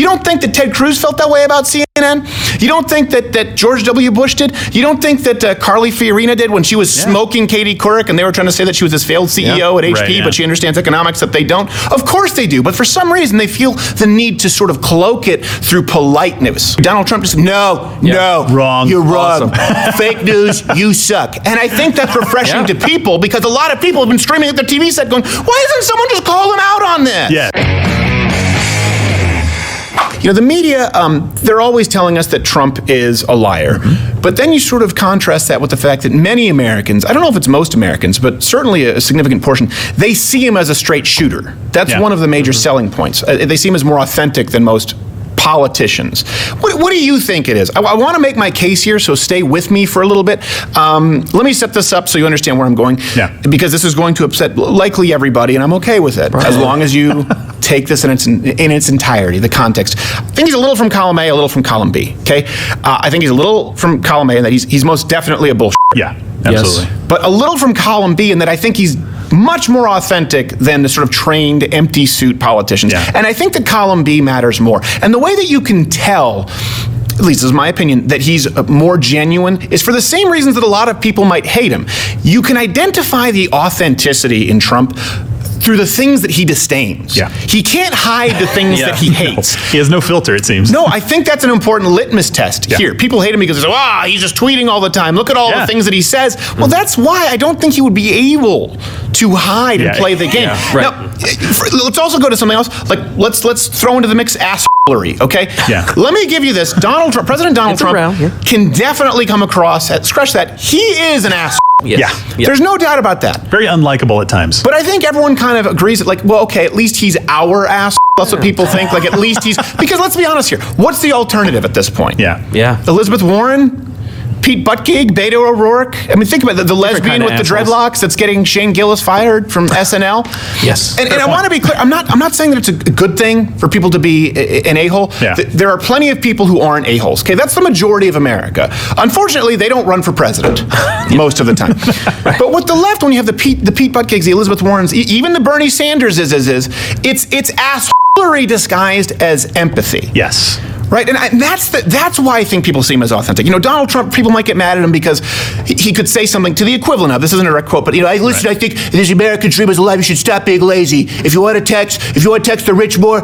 don't think that Ted Cruz felt that way about CNN? You don't think that George W. Bush did? You don't think that Carly Fiorina did when she was smoking Katie Couric and they were trying to say that she was this failed CEO at HP, but she understands economics that they don't? Of course they do, but for some reason they feel the need to sort of cloak it through politeness. Donald Trump just, no, wrong. You're wrong. Fake news, you suck. And I think that's refreshing to people because a lot of people have been streaming at their TV set going, why doesn't someone just call him out on this? Yeah. You know, the media, they're always telling us that Trump is a liar. But then you sort of contrast that with the fact that many Americans, I don't know if it's most Americans, but certainly a significant portion, they see him as a straight shooter. That's one of the major selling points. They see him as more authentic than most politicians. What do you think it is? I want to make my case here, so stay with me for a little bit. Let me set this up so you understand where I'm going. Yeah. Because this is going to upset likely everybody, and I'm okay with it, as long as you take this in its entirety, the context. I think he's a little from column A, a little from column B, okay? I think he's a little from column A in that he's most definitely a bullshit. Yeah, absolutely. Yes. But a little from column B in that I think he's much more authentic than the sort of trained, empty suit politicians. Yeah. And I think that column B matters more. And the way that you can tell, at least is my opinion, that he's more genuine is for the same reasons that a lot of people might hate him. You can identify the authenticity in Trump through the things that he disdains. Yeah. He can't hide the things that he hates. No. He has no filter, it seems. No, I think that's an important litmus test here. People hate him because they say, he's just tweeting all the time. Look at all the things that he says. Well, that's why I don't think he would be able to hide and play the game. Yeah. Right. Now, let's also go to something else. Like, let's throw into the mix assholery, okay? Yeah. Let me give you this. President Donald Trump can definitely come across, scratch that, he is an asshole. Yes. Yeah. There's no doubt about that. Very unlikable at times. But I think everyone kind of agrees that, like, well, okay, at least he's our ass. That's what people think. Like, at least he's... Because let's be honest here. What's the alternative at this point? Yeah. Elizabeth Warren? Pete Buttigieg? Beto O'Rourke? I mean, think about the lesbian with the dreadlocks that's getting Shane Gillis fired from SNL. Yes. And I want to be clear. I'm not saying that it's a good thing for people to be an a-hole. Yeah. There are plenty of people who aren't a-holes. Okay, that's the majority of America. Unfortunately, they don't run for president most of the time. But with the left, when you have the Pete Buttigiegs, the Elizabeth Warrens, even the Bernie Sanders it's assholery disguised as empathy. Yes. Right, and that's why I think people see him as authentic. You know, Donald Trump, people might get mad at him because he could say something to the equivalent of, this isn't a direct quote, but I think this American dream is alive, you should stop being lazy. If you want to text the rich more,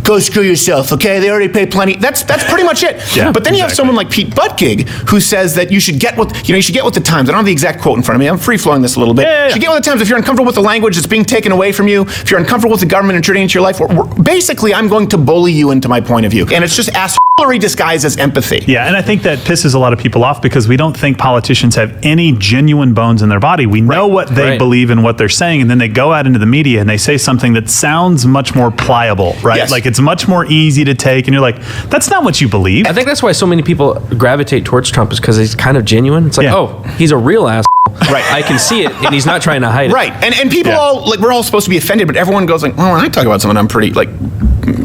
go screw yourself, okay? They already pay plenty. That's pretty much it. Yeah, but then you have someone like Pete Buttigieg who says that you should get with the times. I don't have the exact quote in front of me. I'm free-flowing this a little bit. You should get with the times. If you're uncomfortable with the language that's being taken away from you, if you're uncomfortable with the government intruding into your life, basically I'm going to bully you into my point of view. And it's just assholery disguised as empathy. Yeah, and I think that pisses a lot of people off because we don't think politicians have any genuine bones in their body. We know what they believe and what they're saying, and then they go out into the media and they say something that sounds much more pliable, right? Yes. Like it's much more easy to take, and you're like, that's not what you believe. I think that's why so many people gravitate towards Trump is because he's kind of genuine. It's like, he's a real ass. Right. I can see it, and he's not trying to hide it. Right. And people all, like, we're all supposed to be offended, but everyone goes like, well, when I talk about someone I'm pretty, like,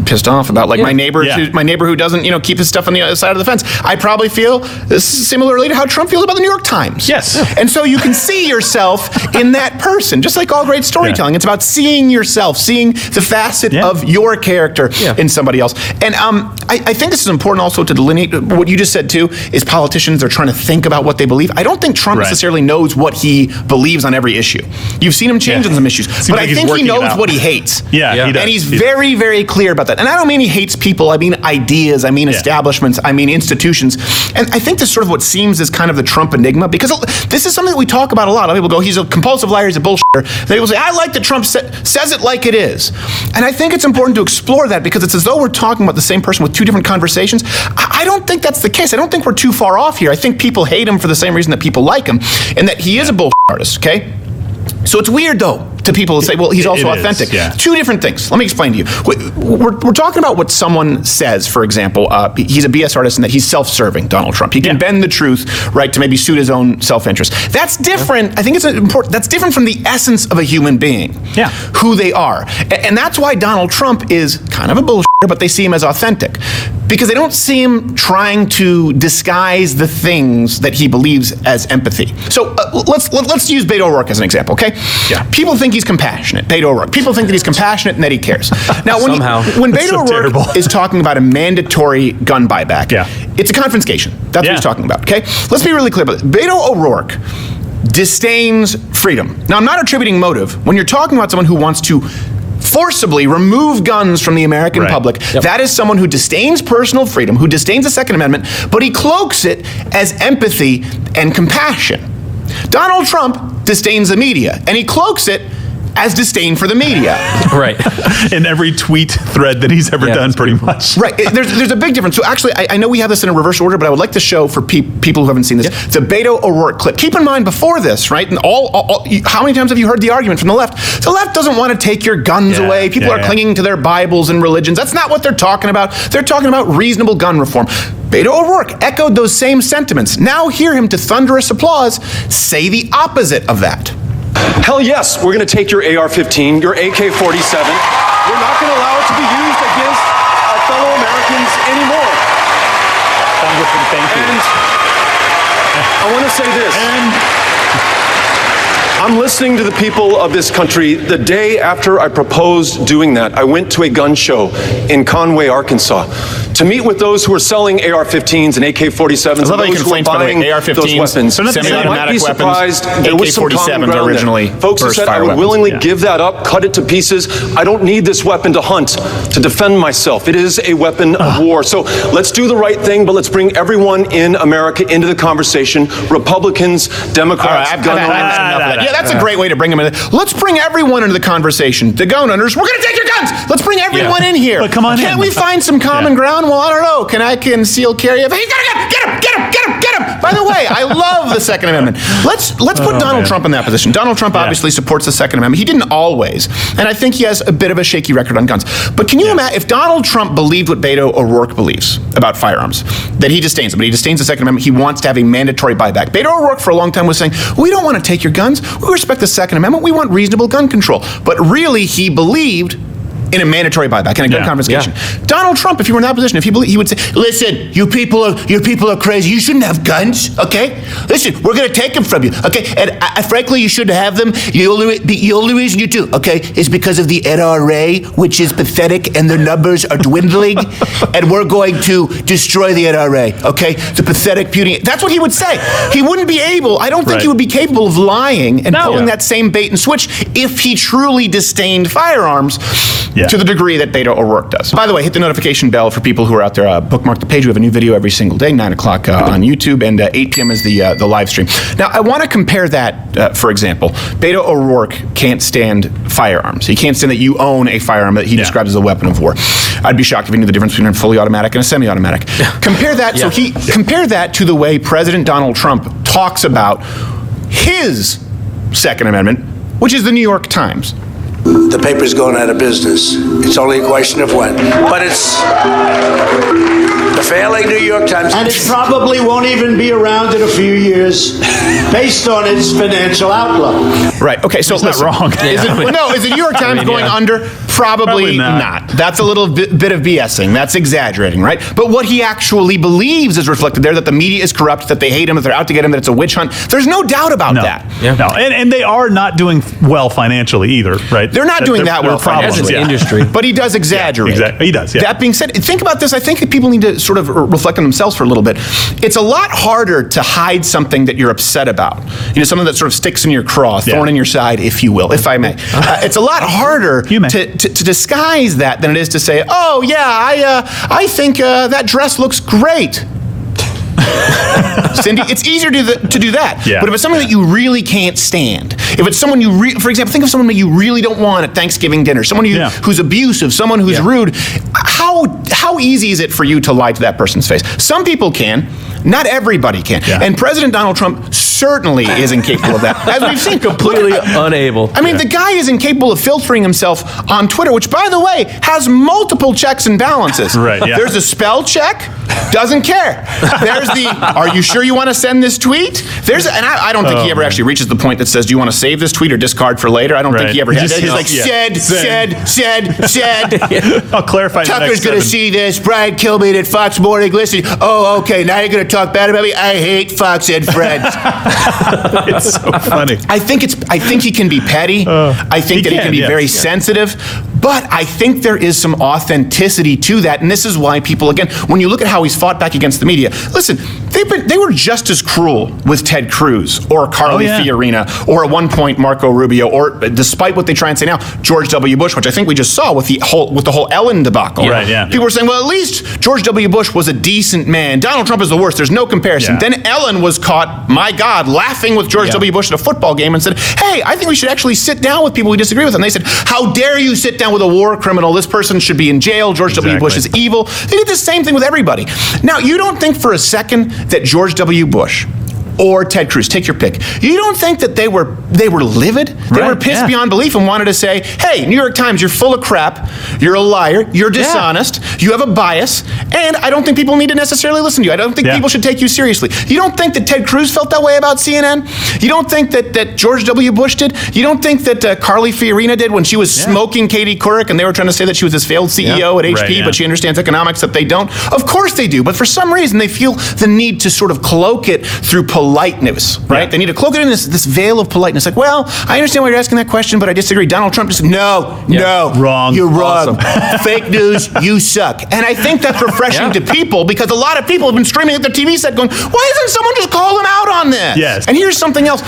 pissed off about, like my neighbor who doesn't, keep his stuff on the other side of the fence. I probably feel similarly to how Trump feels about the New York Times. Yes. And so you can see yourself in that person, just like all great storytelling. It's about seeing yourself, seeing the facet of your character in somebody else. And I think this is important also to delineate what you just said too, is politicians are trying to think about what they believe. I don't think Trump necessarily knows what he believes on every issue. You've seen him change on some issues, but I think he knows what he hates. Yeah. He does. And he's very, very clear about that. And I don't mean he hates people, I mean ideas, I mean establishments, I mean institutions. And I think this is sort of what seems as kind of the Trump enigma, because this is something that we talk about a lot. A lot of people go, he's a compulsive liar, he's a bullshitter. They will say, I like that Trump says it like it is. And I think it's important to explore that because it's as though we're talking about the same person with two different conversations. I don't think that's the case. I don't think we're too far off here. I think people hate him for the same reason that people like him, and that he is a bullshit artist, okay? So it's weird, though, to people to say, well, he's also authentic. Two different things. Let me explain to you. We're talking about what someone says, for example, he's a BS artist and that he's self-serving, Donald Trump. He can bend the truth, right, to maybe suit his own self-interest. That's different. I think it's important. That's different from the essence of a human being, who they are. And that's why Donald Trump is kind of a bullshit but they see him as authentic because they don't see him trying to disguise the things that he believes as empathy. So let's use Beto O'Rourke as an example, okay? Yeah. People think he's compassionate, Beto O'Rourke. People think that he's compassionate and that he cares. Now, when Beto O'Rourke is talking about a mandatory gun buyback, it's a confiscation. That's what he's talking about, okay? Let's be really clear about it. Beto O'Rourke disdains freedom. Now, I'm not attributing motive. When you're talking about someone who wants to forcibly remove guns from the American public, that is someone who disdains personal freedom, who disdains the Second Amendment, but he cloaks it as empathy and compassion. Donald Trump disdains the media, and he cloaks it as disdain for the media. Right. In every tweet thread that he's ever done, pretty much. Right. There's a big difference. So actually, I know we have this in a reverse order, but I would like to show for people who haven't seen this, the Beto O'Rourke clip. Keep in mind, before this, right, and how many times have you heard the argument from the left? The left doesn't want to take your guns away. People are clinging to their Bibles and religions. That's not what they're talking about. They're talking about reasonable gun reform. Beto O'Rourke echoed those same sentiments. Now hear him, to thunderous applause, say the opposite of that. Hell yes, we're going to take your AR-15, your AK-47. We're not going to allow it to be used against our fellow Americans anymore. Congressman, thank you. And I want to say this. I'm listening to the people of this country. The day after I proposed doing that, I went to a gun show in Conway, Arkansas, to meet with those who are selling AR-15s and AK-47s, and those who are buying those weapons. Semi-automatic might be surprised weapons. there was some common ground originally there. Folks who said I would willingly give that up, cut it to pieces. I don't need this weapon to hunt, to defend myself. It is a weapon of war. So let's do the right thing, but let's bring everyone in America into the conversation. Republicans, Democrats, gun owners. Yeah, that's a great way to bring them in. Let's bring everyone into the conversation. The gun owners, we're going to take your guns. Let's bring everyone in here. But come on Can't we find some common ground? Well, I don't know. Can I conceal carry? He's got a gun. Get him. By the way, I love the Second Amendment. Let's put Donald Trump in that position. Donald Trump obviously supports the Second Amendment. He didn't always. And I think he has a bit of a shaky record on guns. But can you imagine if Donald Trump believed what Beto O'Rourke believes about firearms, that he disdains them, but he disdains the Second Amendment, he wants to have a mandatory buyback. Beto O'Rourke for a long time was saying, we don't want to take your guns. We respect the Second Amendment. We want reasonable gun control. But really, he believed in a mandatory buyback, in a gun confiscation. Donald Trump, if he were in that position, if he would say, listen, you people are crazy. You shouldn't have guns, okay? Listen, we're going to take them from you, okay? And frankly, you shouldn't have them. The only reason you do, okay, is because of the NRA, which is pathetic, and their numbers are dwindling, and we're going to destroy the NRA, okay? The pathetic, puny. That's what he would say. He wouldn't be able, I don't think he would be capable of lying and pulling that same bait and switch if he truly disdained firearms. To the degree that Beto O'Rourke does. By the way, hit the notification bell for people who are out there. Bookmark the page. We have a new video every single day, 9 o'clock on YouTube, and 8 p.m. is the live stream. Now, I want to compare that, for example. Beto O'Rourke can't stand firearms. He can't stand that you own a firearm that he describes as a weapon of war. I'd be shocked if he knew the difference between a fully automatic and a semi-automatic. Compare that. So compare that to the way President Donald Trump talks about his Second Amendment, which is the New York Times. The paper's going out of business. It's only a question of when. But it's the failing New York Times. And it probably won't even be around in a few years based on its financial outlook. Right. Okay, so that's not wrong. Is the New York Times going under? Probably not. That's a little bit of BSing. That's exaggerating, right? But what he actually believes is reflected there, that the media is corrupt, that they hate him, that they're out to get him, that it's a witch hunt. There's no doubt about that. No, and they are not doing well financially either, right? They're not doing that well financially. Industry. But he does exaggerate. Exactly. He does, That being said, think about this. I think that people need to sort of reflect on themselves for a little bit. It's a lot harder to hide something that you're upset about. Something that sort of sticks in your craw, thorn in your side, if you will, if I may. It's a lot harder to disguise that than it is to say, oh, yeah, I think that dress looks great. Cindy, it's easier to do that. But if it's someone that you really can't stand, if it's someone for example, think of someone that you really don't want at Thanksgiving dinner, someone who's abusive, someone who's rude, how how easy is it for you to lie to that person's face? Some people can. Not everybody can. Yeah. And President Donald Trump certainly is incapable of that, as we've seen. Completely unable. I mean, the guy is incapable of filtering himself on Twitter, which, by the way, has multiple checks and balances. Right, yeah. There's a spell check, doesn't care. There's the, are you sure you want to send this tweet? And I don't think he ever actually reaches the point that says, do you want to save this tweet or discard for later? I don't think he ever has. He's like, said. I'll clarify. Tucker's going to see this. Brian Kilmeade at Fox Morning. Listen, oh, okay, now you're going to talk bad about me? I hate Fox and Friends. It's so funny. I think he can be petty. I think that he can be very sensitive. But I think there is some authenticity to that. And this is why people, again, when you look at how he's fought back against the media, listen, they were just as cruel with Ted Cruz or Carly Fiorina or at one point Marco Rubio, or despite what they try and say now, George W. Bush, which I think we just saw with the whole Ellen debacle. Right, yeah. People were saying, well, at least George W. Bush was a decent man. Donald Trump is the worst. There's no comparison. Yeah. Then Ellen was caught, my God, laughing with George W. Bush at a football game and said, hey, I think we should actually sit down with people we disagree with. And they said, how dare you sit down with a war criminal? This person should be in jail. George W. Bush is evil. They did the same thing with everybody. Now, you don't think for a second that George W. Bush or Ted Cruz, take your pick, you don't think that they were livid? They were pissed beyond belief and wanted to say, hey, New York Times, you're full of crap, you're a liar, you're dishonest, you have a bias, and I don't think people need to necessarily listen to you. I don't think people should take you seriously. You don't think that Ted Cruz felt that way about CNN? You don't think that George W. Bush did? You don't think that Carly Fiorina did when she was smoking Katie Couric and they were trying to say that she was this failed CEO at HP, but she understands economics that they don't? Of course they do, but for some reason they feel the need to sort of cloak it through politeness, right? They need to cloak it in this veil of politeness. Like, well, I understand why you're asking that question, but I disagree. Donald Trump just, no, wrong. You're wrong. Fake news, you suck. And I think that's refreshing to people because a lot of people have been screaming at their TV set going, why doesn't someone just call him out on this? Yes. And here's something else.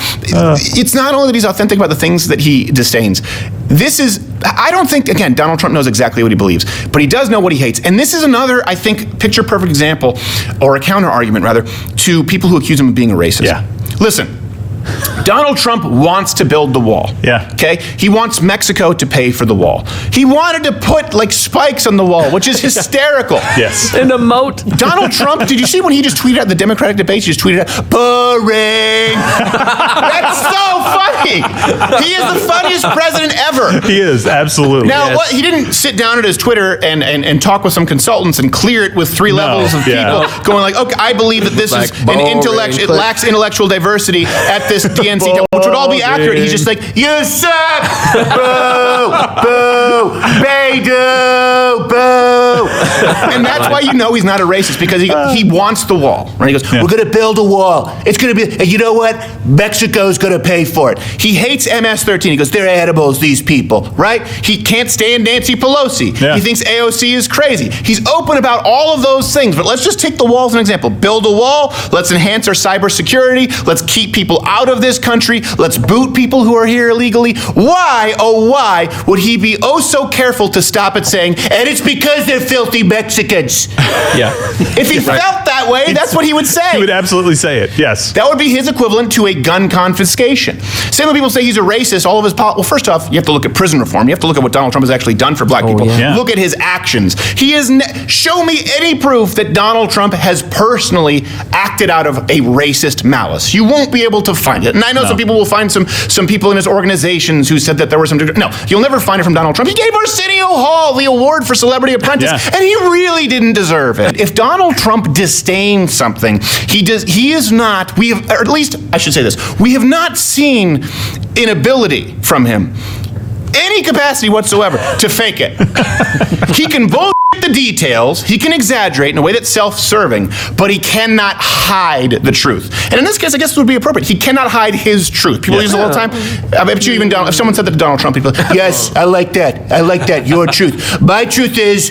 It's not only that he's authentic about the things that he disdains. This is, I don't think, again, Donald Trump knows exactly what he believes, but he does know what he hates. And this is another, I think, picture-perfect example, or a counter-argument, rather, to people who accuse him of being a racist. Yeah. Listen, Donald Trump wants to build the wall. Yeah. Okay? He wants Mexico to pay for the wall. He wanted to put like spikes on the wall, which is hysterical. Yes. And a moat. Donald Trump, did you see when he just tweeted out the Democratic debates? He just tweeted out, boring. That's so funny. He is the funniest president ever. He is, absolutely. Now, what, he didn't sit down at his Twitter and talk with some consultants and clear it with three levels of people going like, okay, I believe that this is an intellect, it lacks intellectual diversity at this DNC, which would all be accurate. He's just like, you suck! Boo! Boo! Beidou! Boo! And that's why you know he's not a racist, because he wants the wall. Right? He goes, we're going to build a wall. It's going to be, and you know what? Mexico's going to pay for it. He hates MS-13. He goes, they're animals, these people. Right? He can't stand Nancy Pelosi. Yeah. He thinks AOC is crazy. He's open about all of those things. But let's just take the wall as an example. Build a wall. Let's enhance our cybersecurity. Let's keep people out of this country. Let's boot people who are here illegally. Why, oh why, would he be oh so careful to stop at saying, and it's because they're filthy Mexicans? Yeah. If he felt that way, that's what he would say. He would absolutely say it, yes. That would be his equivalent to a gun confiscation. Same when people say he's a racist, all of his well, first off, you have to look at prison reform. You have to look at what Donald Trump has actually done for black people. Yeah. Look at his actions. He is show me any proof that Donald Trump has personally acted out of a racist malice. You won't be able to find it. And I know some people will find some people in his organizations who said that there were some... No, you'll never find it from Donald Trump. He gave Arsenio Hall the award for Celebrity Apprentice, and he really didn't deserve it. If Donald Trump disdains something, he is not... We have, or at least, I should say this, we have not seen inability from him, any capacity whatsoever, to fake it. He can bullshit the details, he can exaggerate in a way that's self-serving, but he cannot hide the truth. And in this case, I guess it would be appropriate. He cannot hide his truth. People use it all the time. I bet you even if someone said that to Donald Trump, people yes, I like that. I like that. Your truth. My truth is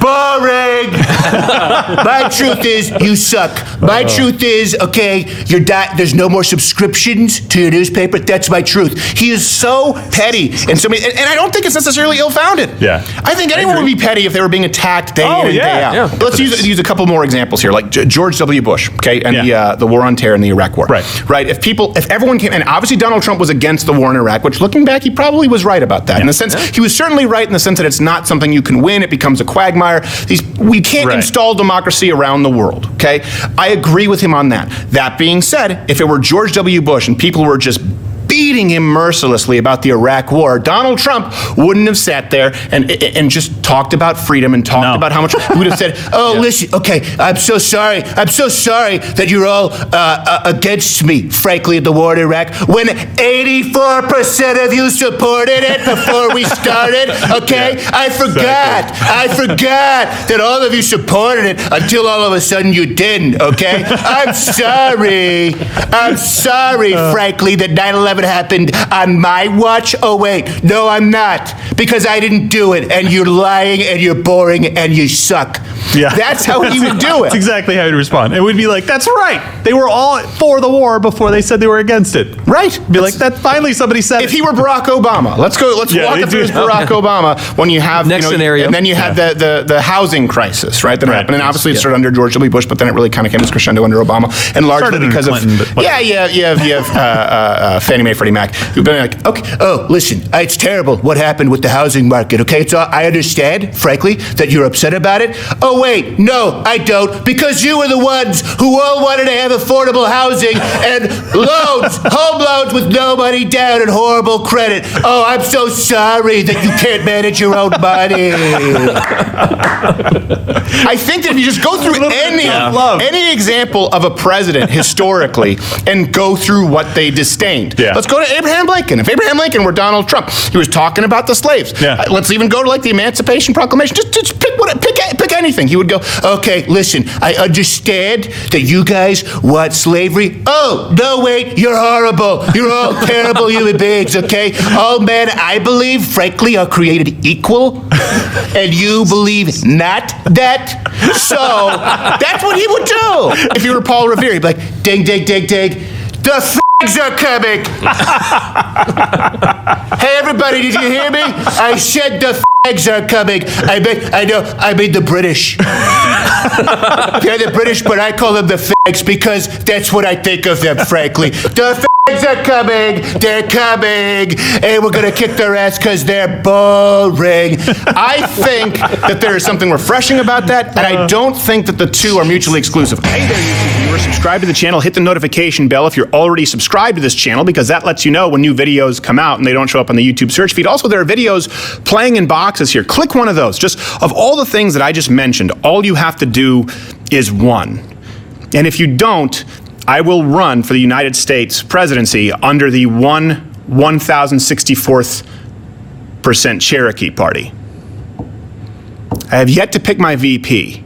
boring. My truth is, you suck. My truth is, okay, there's no more subscriptions to your newspaper. That's my truth. He is so petty, and I don't think it's necessarily ill-founded. Yeah. I think anyone would be petty if they were being attacked day in and day out. Yeah. Let's use a couple more examples here, like George W. Bush, okay, and the war on terror and the Iraq War. Right. If everyone came, and obviously Donald Trump was against the war in Iraq, which looking back, he probably was right about that. In the sense, he was certainly right in the sense that it's not something you can win. It becomes a quagmire. We can't install democracy around the world, okay? I agree with him on that. That being said, if it were George W. Bush and people were just beating him mercilessly about the Iraq War, Donald Trump wouldn't have sat there and just talked about freedom and talked about how much he would have said, listen, okay, I'm so sorry that you're all against me, frankly, in the war in Iraq, when 84% of you supported it before we started, okay? I forgot that all of you supported it until all of a sudden you didn't, okay? I'm sorry, frankly, that 9/11 happened on my watch. Oh wait, no, I'm not, because I didn't do it, and you're lying, and you're boring, and you suck. Yeah, that's how he would do it. That's exactly how he'd respond. It would be like, "That's right. They were all for the war before they said they were against it." Right. Be like, "That finally somebody said." If he were Barack Obama, let's walk it through Barack Obama. When you have next scenario, and then you had the housing crisis, right? That happened, and obviously it started under George W. Bush, but then it really kind of came to crescendo under Obama, and largely because of you have Fannie Mae, Freddie Mac, who've been like, okay, listen, it's terrible what happened with the housing market, okay? I understand, frankly, that you're upset about it. Oh, wait, no, I don't, because you were the ones who all wanted to have affordable housing and home loans with no money down and horrible credit. Oh, I'm so sorry that you can't manage your own money. I think that if you just go through any example of a president historically and go through what they disdained. Let's go to Abraham Lincoln. If Abraham Lincoln were Donald Trump, he was talking about the slaves. Let's even go to like the Emancipation Proclamation. Just pick anything. He would go, okay, listen, I understand that you guys want slavery. Oh, no, wait, you're horrible. You're all terrible human beings, okay? All men, I believe, frankly, are created equal, and you believe not that. So that's what he would do. If he were Paul Revere, he'd be like, ding, ding, ding, ding. The flags are coming. Hey, everybody, did you hear me? I said the flags are coming. I mean the British. They're the British, but I call them the fags because that's what I think of them, frankly. The fags are coming. They're coming. And we're going to kick their ass because they're boring. I think that there is something refreshing about that, and I don't think that the two are mutually exclusive. Hey there, YouTube viewers. Subscribe to the channel. Hit the notification bell if you're already subscribed to this channel, because that lets you know when new videos come out and they don't show up on the YouTube search feed. Also, there are videos playing in boxes here. Click one of those. Just of all the things that I just mentioned, all you have to do is one. And if you don't, I will run for the United States presidency under the 1064th% Cherokee Party. I have yet to pick my VP.